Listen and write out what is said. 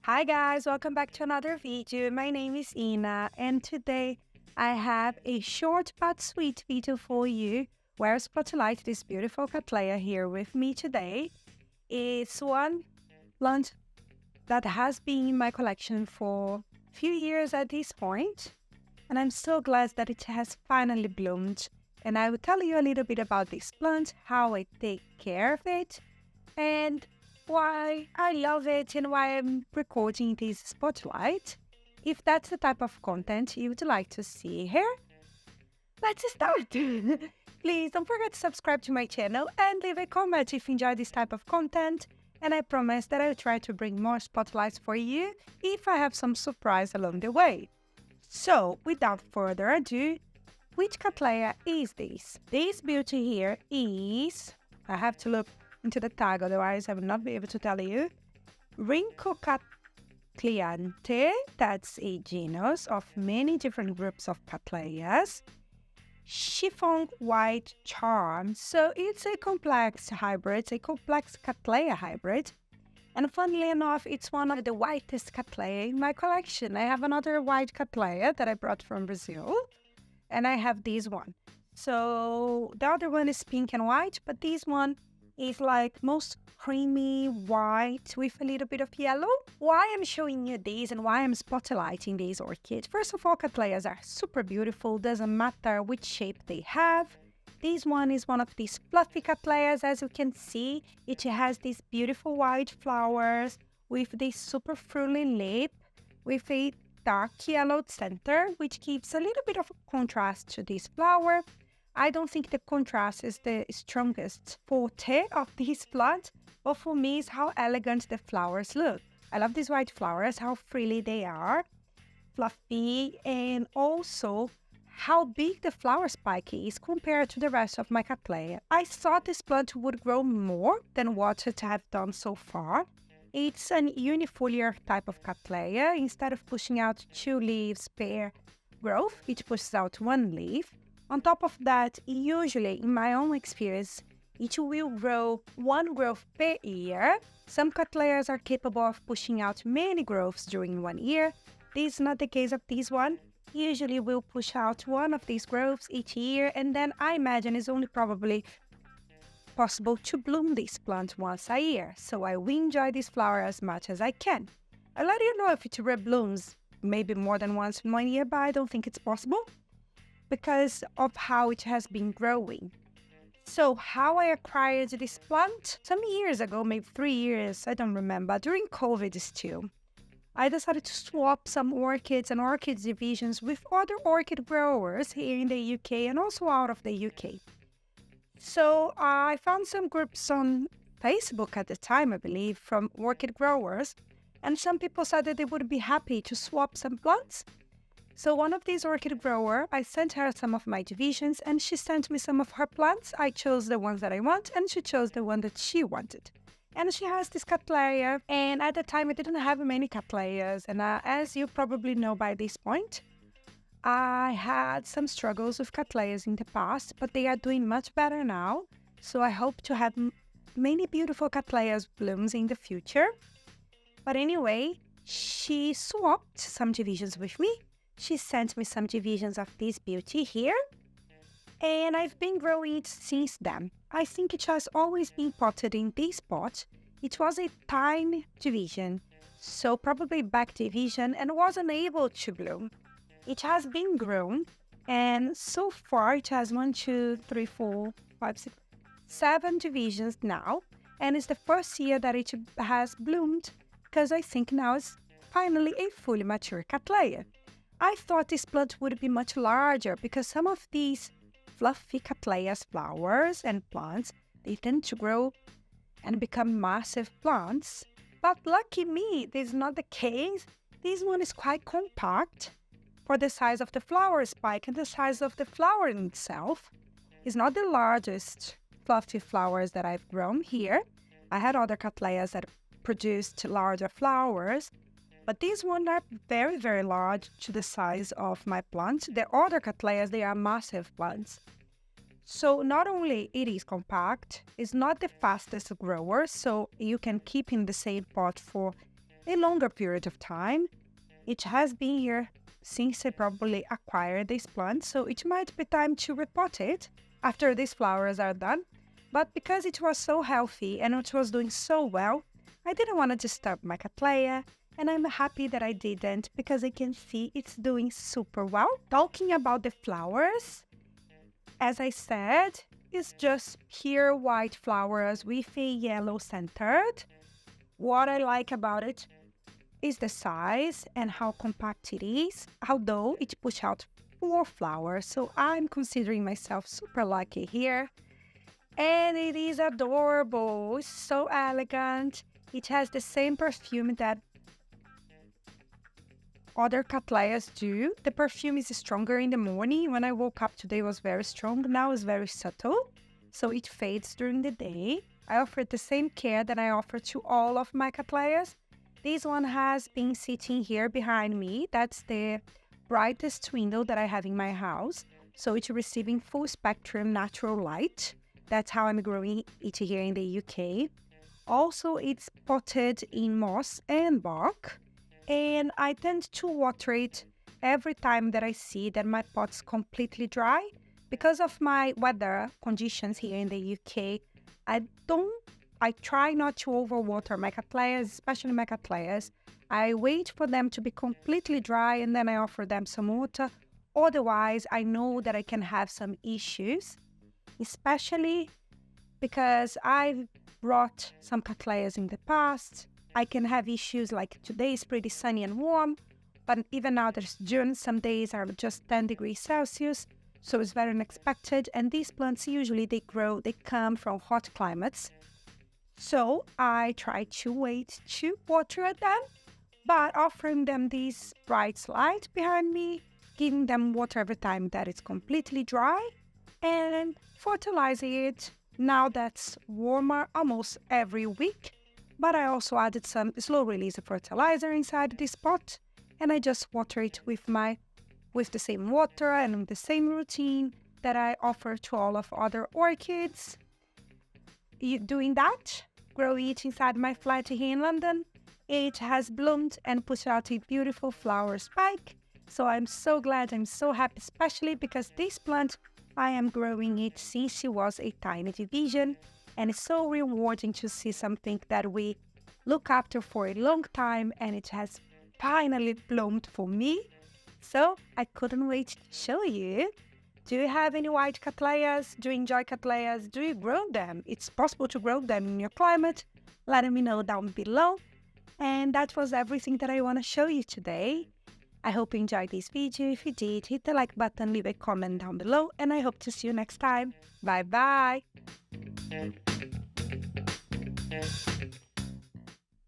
Hi guys, welcome back to another video. My name is Ina and today I have a short but sweet video for you where I spotlight this beautiful Cattleya here with me today. It's one plant that has been in my collection for a few years at this point, and I'm so glad that it has finally bloomed. And I will tell you a little bit about this plant, how I take care of it, and why I love it and why I'm recording this spotlight. If that's the type of content you would like to see here, let's start. Please don't forget to subscribe to my channel and leave a comment if you enjoy this type of content. And I promise that I'll try to bring more spotlights for you if I have some surprise along the way. So, without further ado, which Cattleya is this? This beauty here is, I have to look into the tag, otherwise I will not be able to tell you. Rincocatleante, that's a genus of many different groups of Cattleyas. Chiffon White Charm, so it's a complex hybrid, it's a complex Cattleya hybrid. And funnily enough, it's one of the whitest Cattleya in my collection. I have another white Cattleya that I brought from Brazil, and I have this one. So the other one is pink and white, but this one is like most creamy white with a little bit of yellow. Why I'm showing you these and why I'm spotlighting these orchids? First of all, Cattleyas are super beautiful, doesn't matter which shape they have. This one is one of these fluffy Cattleyas. As you can see, it has these beautiful white flowers with this super frilly lip with a dark yellow center, which gives a little bit of contrast to this flower. I don't think the contrast is the strongest forte of this plant, but for me it's how elegant the flowers look. I love these white flowers, how frilly they are, fluffy, and also how big the flower spike is compared to the rest of my Cattleya. I thought this plant would grow more than what it has done so far. It's an unifoliar type of Cattleya. Instead of pushing out 2 leaves per growth, it pushes out 1 leaf. On top of that, usually, in my own experience, it will grow 1 growth per year. Some Cattleyas are capable of pushing out many growths during 1 year. This is not the case of this one. Usually we'll push out 1 of these growths each year, and then I imagine it's only probably possible to bloom this plant once a year. So I will enjoy this flower as much as I can. I'll let you know if it reblooms maybe more than once in 1 year, but I don't think it's possible, because of how it has been growing. So how I acquired this plant? Some years ago, maybe 3 years, I don't remember, during COVID still. I decided to swap some orchids and orchid divisions with other orchid growers here in the UK and also out of the UK. So I found some groups on Facebook at the time, I believe, from orchid growers, and some people said that they would be happy to swap some plants. So one of these orchid grower, I sent her some of my divisions and she sent me some of her plants. I chose the ones that I want and she chose the one that she wanted. And she has this Cattleya, and at the time I didn't have many Cattleyas, and as you probably know by this point, I had some struggles with Cattleyas in the past, but they are doing much better now. So I hope to have many beautiful Cattleyas blooms in the future. But anyway, she swapped some divisions with me. She sent me some divisions of this beauty here, and I've been growing it since then. I think it has always been potted in this pot. It was a tiny division, so probably back division, and wasn't able to bloom. It has been grown, and so far it has 1, 2, 3, 4, 5, 6, 7 divisions now, and it's the first year that it has bloomed, because I think now it's finally a fully mature Cattleya. I thought this plant would be much larger because some of these fluffy Cattleyas flowers and plants, they tend to grow and become massive plants. But lucky me, this is not the case. This one is quite compact for the size of the flower spike and the size of the flower in itself. It's not the largest fluffy flowers that I've grown here. I had other Cattleyas that produced larger flowers, but these ones are very, very large to the size of my plants. The other Cattleyas, they are massive plants. So not only it is compact, it's not the fastest grower, so you can keep in the same pot for a longer period of time. It has been here since I probably acquired this plant, so it might be time to repot it after these flowers are done. But because it was so healthy and it was doing so well, I didn't want to disturb my Cattleya, and I'm happy that I didn't because I can see it's doing super well. Talking about the flowers, as I said, it's just pure white flowers with a yellow centered. What I like about it is the size and how compact it is, although it pushes out 4 flowers, so I'm considering myself super lucky here. And it is adorable, it's so elegant. It has the same perfume that other Cattleyas do. The perfume is stronger in the morning. When I woke up today, it was very strong. Now it's very subtle, so it fades during the day. I offered the same care that I offer to all of my Cattleyas. This one has been sitting here behind me. That's the brightest window that I have in my house. So it's receiving full spectrum natural light. That's how I'm growing it here in the UK. Also, it's potted in moss and bark. And I tend to water it every time that I see that my pot's completely dry. Because of my weather conditions here in the UK, I try not to overwater my Cattleyas, especially my Cattleyas. I wait for them to be completely dry and then I offer them some water. Otherwise, I know that I can have some issues, especially because I've brought some Cattleyas in the past. I can have issues like today is pretty sunny and warm, but even now there's June, some days are just 10 degrees Celsius, so it's very unexpected. And these plants usually they come from hot climates. So I try to wait to water them, but offering them this bright light behind me, giving them water every time that it's completely dry, and fertilizing it now that's warmer almost every week. But I also added some slow release fertilizer inside this pot, and I just water it with the same water and the same routine that I offer to all of other orchids. Doing that, growing it inside my flat here in London, it has bloomed and put out a beautiful flower spike. So I'm so glad, I'm so happy, especially because this plant, I am growing it since it was a tiny division, and it's so rewarding to see something that we look after for a long time and it has finally bloomed for me. So I couldn't wait to show you. Do you have any white Cattleyas? Do you enjoy Cattleyas? Do you grow them? It's possible to grow them in your climate. Let me know down below. And that was everything that I want to show you today. I hope you enjoyed this video. If you did, hit the like button, leave a comment down below, and I hope to see you next time. Bye bye!